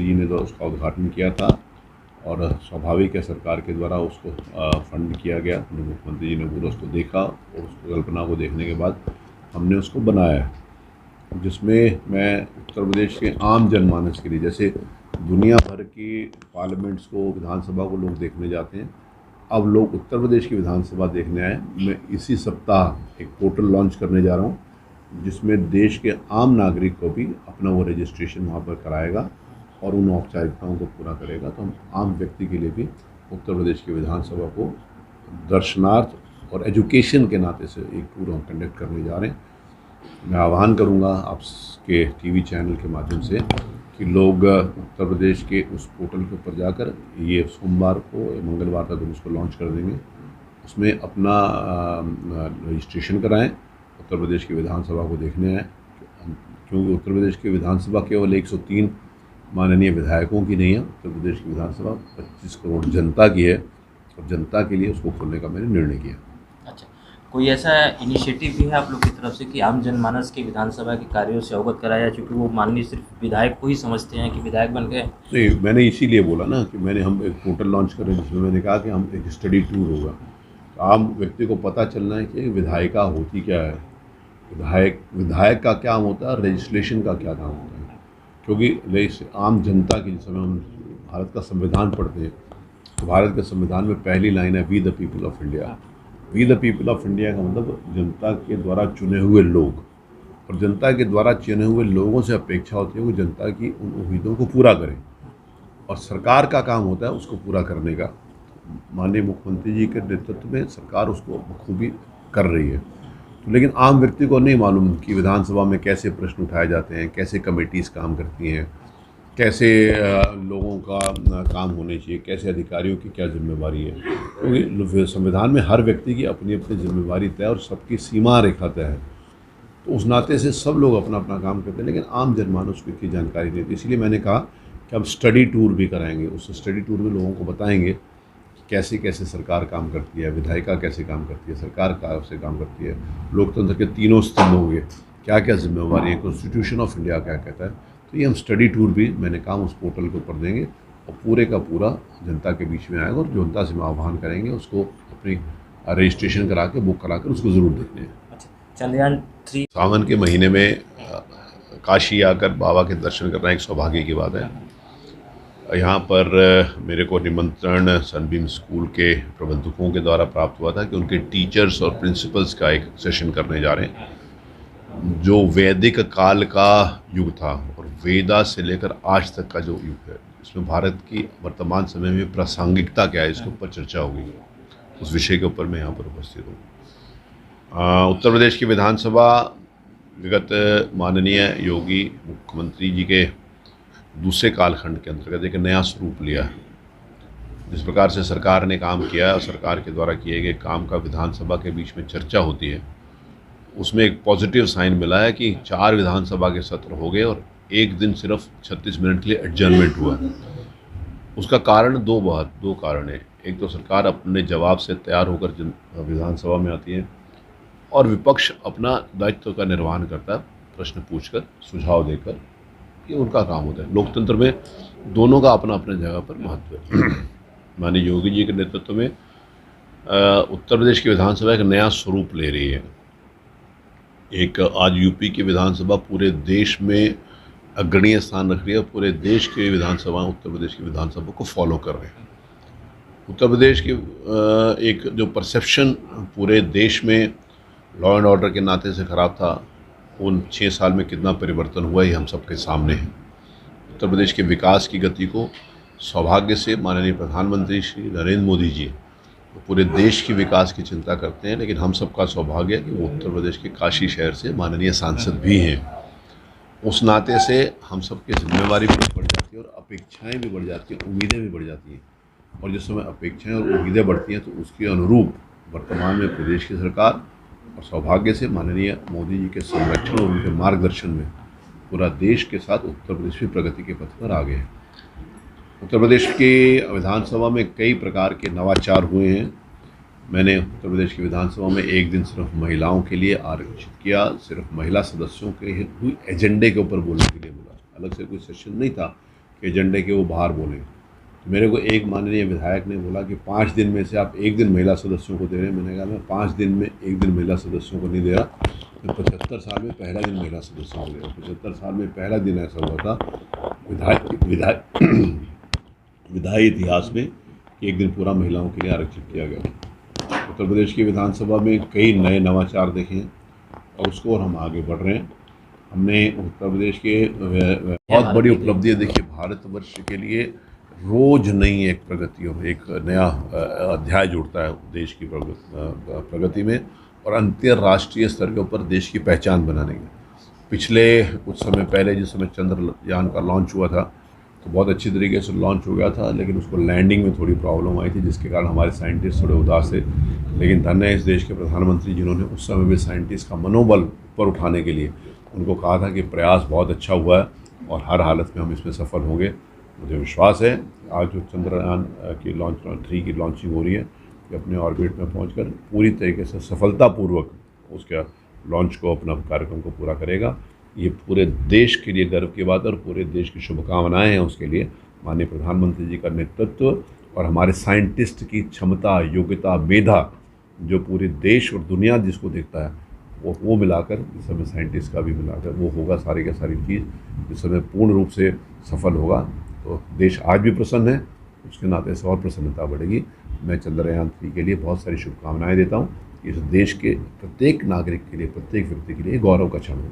जी ने तो उसका उद्घाटन किया था और स्वाभाविक है सरकार के द्वारा उसको फंड किया गया। मुख्यमंत्री जी ने पूरा उसको देखा और उसको कल्पना को देखने के बाद हमने उसको बनाया है, जिसमें मैं उत्तर प्रदेश के आम जनमानस के लिए, जैसे दुनिया भर की पार्लियामेंट्स को, विधानसभा को लोग देखने जाते हैं, अब लोग उत्तर प्रदेश की विधानसभा देखने आए। मैं इसी सप्ताह एक पोर्टल लॉन्च करने जा रहा हूँ, जिसमें देश के आम नागरिक को भी अपना वो रजिस्ट्रेशन वहाँ पर कराएगा और उन औपचारिकताओं को पूरा करेगा। तो हम आम व्यक्ति के लिए भी उत्तर प्रदेश की विधानसभा को दर्शनार्थ और एजुकेशन के नाते से एक टूर हम कंडक्ट करने जा रहे हैं। मैं आह्वान करूंगा आपके टीवी चैनल के माध्यम से कि लोग उत्तर प्रदेश के उस पोर्टल के ऊपर जाकर, ये सोमवार को या मंगलवार तक हम उसको लॉन्च कर देंगे, उसमें अपना रजिस्ट्रेशन कराएं, उत्तर प्रदेश की विधानसभा को देखने आएँ। क्योंकि उत्तर प्रदेश की विधानसभा केवल 103 माननीय विधायकों की नहीं है, उत्तर प्रदेश की विधानसभा 25 करोड़ जनता की है और जनता के लिए उसको खोलने का मैंने निर्णय किया। अच्छा, कोई ऐसा इनिशिएटिव भी है आप लोग की तरफ से कि आम जनमानस के विधानसभा के कार्यों से अवगत कराया, चूँकि वो माननीय सिर्फ विधायक को ही समझते हैं कि विधायक बन गए? नहीं, मैंने इसीलिए बोला ना कि हम एक पोर्टल लॉन्च कर रहे हैं, जिसमें मैंने कहा कि हम एक स्टडी टूर होगा। तो आम व्यक्ति को पता चलना है कि विधायिका होती क्या है, विधायक का क्या काम होता है, रजिस्ट्रेशन का क्या काम होता है। क्योंकि आम जनता की, जिस समय हम भारत का संविधान पढ़ते हैं तो भारत के संविधान में पहली लाइन है, we the people of India. We the people of India का मतलब जनता के द्वारा चुने हुए लोग, और जनता के द्वारा चुने हुए लोगों से अपेक्षा होती है कि जनता की उन उम्मीदों को पूरा करें, और सरकार का काम होता है उसको पूरा करने का। माननीय मुख्यमंत्री जी के नेतृत्व में सरकार उसको बखूबी कर रही है। तो लेकिन आम व्यक्ति को नहीं मालूम कि विधानसभा में कैसे प्रश्न उठाए जाते हैं, कैसे कमेटीज़ काम करती हैं, कैसे लोगों का काम होने चाहिए, कैसे अधिकारियों की क्या जिम्मेवारी है। क्योंकि संविधान में हर व्यक्ति की अपनी अपनी जिम्मेवारी तय और सबकी सीमा रेखा तय है। तो उस नाते से सब लोग अपना अपना काम करते हैं, लेकिन आम जनमानस को इतनी जानकारी नहीं थी। इसलिए मैंने कहा कि हम स्टडी टूर भी कराएंगे। उस स्टडी टूर में लोगों को बताएंगे कि कैसे कैसे सरकार काम करती है, विधायिका कैसे काम करती है, सरकार कैसे काम करती है, लोकतंत्र के तीनों स्तंभ होंगे, क्या क्या जिम्मेवारी है, कॉन्स्टिट्यूशन ऑफ इंडिया क्या कहता है। तो ये हम स्टडी टूर भी, मैंने कहा, उस पोर्टल के ऊपर देंगे और पूरे का पूरा जनता के बीच में आएगा, और जनता से हम आह्वान करेंगे उसको अपनी रजिस्ट्रेशन करा के, बुक करा कर उसको ज़रूर देखने हैं। अच्छा, चंद्रयान 3 सावन के महीने में काशी आकर बाबा के दर्शन करना एक सौभाग्य की बात है। यहाँ पर मेरे को निमंत्रण सनबीम स्कूल के प्रबंधकों के द्वारा प्राप्त हुआ था कि उनके टीचर्स और प्रिंसिपल्स का एक सेशन करने जा रहे हैं, जो वैदिक काल का युग था और वेदा से लेकर आज तक का जो युग है, इसमें भारत की वर्तमान समय में प्रासंगिकता क्या है, इसके ऊपर चर्चा होगी। उस विषय के ऊपर मैं यहाँ पर उपस्थित हूँ। उत्तर प्रदेश की विधानसभा विगत माननीय योगी मुख्यमंत्री जी के दूसरे कालखंड के अंतर्गत एक नया स्वरूप लिया है। जिस प्रकार से सरकार ने काम किया है और सरकार के द्वारा किए गए काम का विधानसभा के बीच में चर्चा होती है, उसमें एक पॉजिटिव साइन मिला है कि 4 विधानसभा के सत्र हो गए और एक दिन सिर्फ 36 मिनट के लिए एडजर्नमेंट हुआ। उसका कारण दो कारण है। एक तो सरकार अपने जवाब से तैयार होकर विधानसभा में आती है, और विपक्ष अपना दायित्व का निर्वहन करता है, प्रश्न पूछकर, सुझाव देकर। ये उनका काम होता है। लोकतंत्र में दोनों का अपना अपने जगह पर महत्व है। माननीय योगी जी के नेतृत्व में उत्तर प्रदेश की विधानसभा एक नया स्वरूप ले रही है। एक आज यूपी की विधानसभा पूरे देश में अग्रणीय स्थान रख रही है, पूरे देश के विधानसभा उत्तर प्रदेश की विधानसभा को फॉलो कर रहे हैं। उत्तर प्रदेश की एक जो परसेप्शन पूरे देश में लॉ एंड ऑर्डर के नाते से ख़राब था, उन 6 साल में कितना परिवर्तन हुआ ये हम सबके सामने है। उत्तर प्रदेश के विकास की गति को सौभाग्य से माननीय प्रधानमंत्री श्री नरेंद्र मोदी जी वो पूरे देश की विकास की चिंता करते हैं, लेकिन हम सबका सौभाग्य है कि वो उत्तर प्रदेश के काशी शहर से माननीय सांसद भी हैं। उस नाते से हम सबकी जिम्मेवारी भी बढ़ जाती है और अपेक्षाएं भी बढ़ जाती हैं, उम्मीदें भी बढ़ जाती हैं। और जिस समय अपेक्षाएं और उम्मीदें बढ़ती हैं तो उसके अनुरूप वर्तमान में प्रदेश की सरकार और सौभाग्य से माननीय मोदी जी के संरक्षण और उनके मार्गदर्शन में पूरा देश के साथ उत्तर प्रदेश भी प्रगति के पथ पर आगे है। उत्तर प्रदेश के विधानसभा में कई प्रकार के नवाचार हुए हैं। मैंने उत्तर प्रदेश की विधानसभा में एक दिन सिर्फ महिलाओं के लिए आरक्षित किया, सिर्फ महिला सदस्यों के हुई एजेंडे के ऊपर बोलने के लिए बोला। अलग से कोई सेशन नहीं था, कि एजेंडे के वो बाहर बोलें। तो मेरे को एक माननीय विधायक ने बोला कि 5 दिन में से आप 1 दिन महिला सदस्यों को दे रहे हैं। मैंने कहा मैं 5 दिन में 1 दिन महिला सदस्यों को नहीं दे रहा, मैं 75 साल में पहला दिन महिला सदस्यों को दे रहा हूँ। 75 साल में पहला दिन ऐसा हुआ था विधायी इतिहास में कि 1 दिन पूरा महिलाओं के लिए आरक्षित किया गया। उत्तर प्रदेश की विधानसभा में कई नए नवाचार देखे हैं और उसको और हम आगे बढ़ रहे हैं। हमने उत्तर प्रदेश के बहुत बड़ी उपलब्धि है। देखिए, भारतवर्ष के लिए रोज नई एक प्रगति और एक नया अध्याय जुड़ता है देश की प्रगति में और अंतर्राष्ट्रीय स्तर के ऊपर देश की पहचान बनाने में। पिछले कुछ समय पहले जिस समय चंद्रयान का लॉन्च हुआ था तो बहुत अच्छी तरीके से लॉन्च हो गया था, लेकिन उसको लैंडिंग में थोड़ी प्रॉब्लम आई थी, जिसके कारण हमारे साइंटिस्ट थोड़े उदास थे। लेकिन धन्य है इस देश के प्रधानमंत्री जिन्होंने उस समय भी साइंटिस्ट का मनोबल ऊपर उठाने के लिए उनको कहा था कि प्रयास बहुत अच्छा हुआ है और हर हालत में हम इसमें सफल होंगे। मुझे विश्वास है आज जो चंद्रयान की लॉन्च 3 की लॉन्चिंग हो रही है कि अपने ऑर्बिट में पहुंचकर पूरी तरीके से सफलतापूर्वक उसका लॉन्च को अपना कार्यक्रम को पूरा करेगा। ये पूरे देश के लिए गर्व की बात है और पूरे देश की शुभकामनाएं हैं उसके लिए। माननीय प्रधानमंत्री जी का नेतृत्व और हमारे साइंटिस्ट की क्षमता, योग्यता, मेधा जो पूरे देश और दुनिया जिसको देखता है वो मिलाकर इस समय साइंटिस्ट का भी मिलाकर वो होगा सारी की सारी चीज़ इस समय पूर्ण रूप से सफल होगा। तो देश आज भी प्रसन्न है, उसके नाते से और प्रसन्नता बढ़ेगी। मैं चंद्रयान 3 के लिए बहुत सारी शुभकामनाएं देता हूँ। इस देश के प्रत्येक नागरिक के लिए, प्रत्येक व्यक्ति के लिए गौरव का क्षण होगा।